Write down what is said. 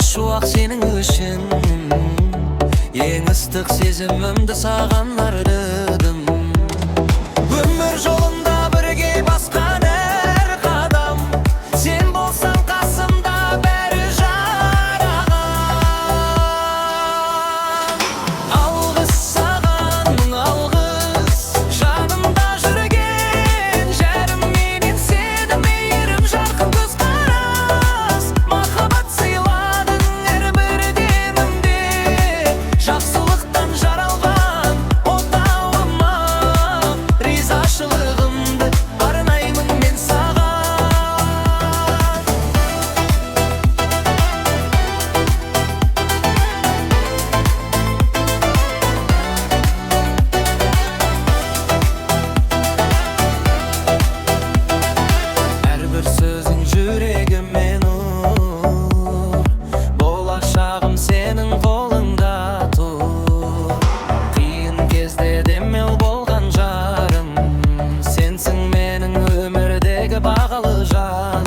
шуақ сенің үшін. Ең ыстық сезімімді саған ардыдым. Өмір жолында бірге басқан әр қадам, сен болсаң қасымда бәрі жараған. Алғыс саған, мың алғыс, жанымда жүрген жарым, менен сені мейірім жарқын көзқарас. Махаббат сыйладың әрбір демімде, жақсылықтан жаралған отауыма ризашылығымды арнаймын мен саған. Әрбір сөзің жүрегіме нұр, болашағым сенің қолыңда тұр. Қиын кезде демеу болған жарым, сенсің менің өмірдегі бағалы жан.